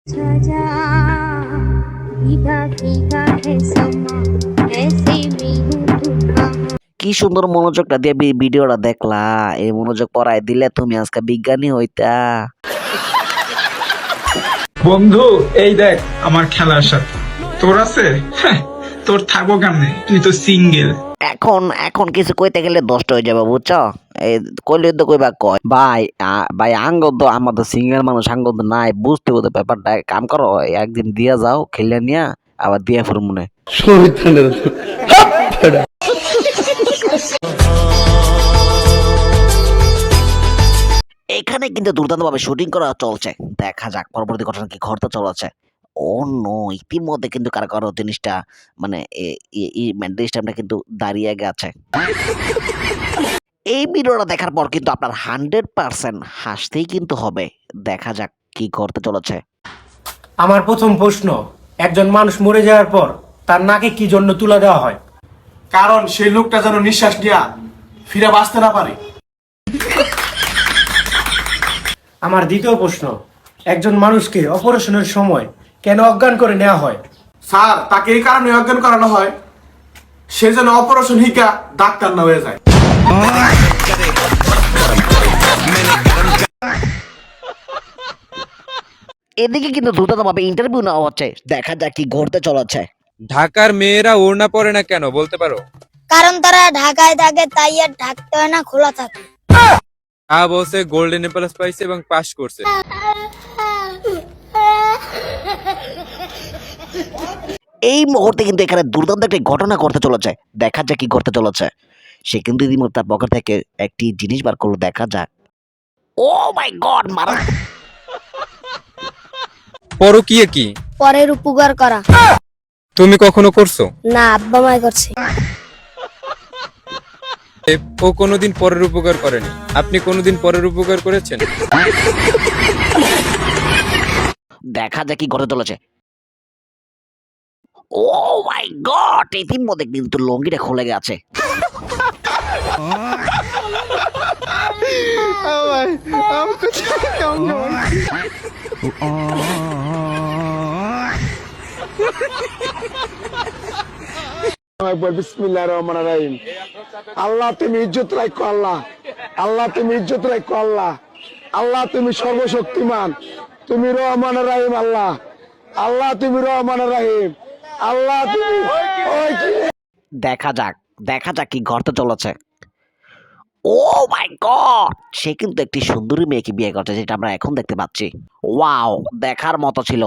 सजा भीगा भीगा है समा ऐसे में हूँ तुम কি সুন্দর মনোযোগটা দিয়ে ভিডিওটা দেখলা। এই মনোযোগ পড়ায় দিলে তুমি আজকে বিজ্ঞানী হইতা। বন্ধু এই দেখ আমার খেলার সাথে তোর আছে। হ্যাঁ, তোর থাকবো কেমনে, তুই তো সিঙ্গেল। এখন এখন কিছু কইতে গেলে দশটা হয়ে যাবে বুঝছো। এই কইলে তো কইবা কয় ভাই ভাই আঙ্গ তো আমাদের সিঙ্গেল মানুষ আঙ্গ তো নাই বুঝতে বুঝতে ব্যাপারটা কাম করো একদিন দিয়া যাও খেলে নিয়া আবার দিয়া ফের মনে এখানে কিন্তু দুর্দান্ত ভাবে শুটিং করা চলছে। দেখা যাক পরবর্তী ঘটনা কি ঘটতে চলেছে। ও নো, ইতিমধ্যে কিন্তু কারো কারো জিনিসটা মানে মেন্টাল স্ট্যামিনা কিন্তু দাঁড়িয়ে গেছে। এই ভিডিওটা দেখার পর কিন্তু আপনার 100% হাসতেই কিন্তু হবে। দেখা যাক কি করতে চলেছে। আমার প্রথম প্রশ্ন, একজন মানুষ মরে যাওয়ার পর তার নাকে কি জন্য তুলা দেওয়া হয়? কারণ সেই লোকটা যেন নিঃশ্বাস নিয়ে ফিরে বাঁচতে না পারে। আমার দ্বিতীয় প্রশ্ন, একজন মানুষকে অপারেশনের সময় কেন অজ্ঞান করে নেওয়া হয়? স্যার, তাকে এই কারণে অজ্ঞান করানো হয় সে যেন অপারেশন হিকা ডাক্তার না হয়ে যায়। এদিকে কিন্তু দ্রুততমভাবে ইন্টারভিউ নেওয়া হচ্ছে। দেখা যাক কি ঘটতে চলেছে। ঢাকার মেয়েরা ওড়না পরে না কেন বলতে পারো? কারণ তারা ঢাকায় থাকে, তাই আর ঢাকতে হয় না, খোলা থাকে। বলছে গোল্ডেন প্লাস পাইছে এবং পাস করছে। এই মুহূর্তে কিন্তু এখানে দুর্দান্ত একটি ঘটনা ঘটতে চলেছে। দেখা যাক কি ঘটতে চলেছে। সে কিন্তু ইতিমধ্যে তার পকেট থেকে একটি জিনিস বার করলো। দেখা যাক। ও মাই গড, মারা। পরকীয়া কি? পরের উপকার করা। তুমি কখনো করছো? না, আব্বা মাই করছে। ও কোনোদিন পরের উপকার করেনি। আপনি কোনোদিন পরের উপকার করেছেন? দেখা যাক কি ঘটতে চলেছে। ও মাই গড, ইতিমধ্যে কিন্তু লঙ্গিটা খুলে গেছে। বিসমিল্লাহির রহমানির রহিম। আল্লাহ তুমি ইজ্জত রাখো, আল্লাহ আল্লাহ তুমি ইজ্জত রাখো, আল্লাহ আল্লাহ তুমি সর্বশক্তিমান, তুমি রহমানির রহিম, আল্লাহ আল্লাহ তুমি রহমানির রহিম, আল্লাহ তুমি। দেখা যাক দেখা যাক কি ঘটতে চলেছে। ও মাই গড, সে কিন্তু একটি সুন্দরী মেয়েকে বিয়ে করছে, যেটা আমরা এখন দেখতে পাচ্ছি। ওয়াও, দেখার মতো ছিল।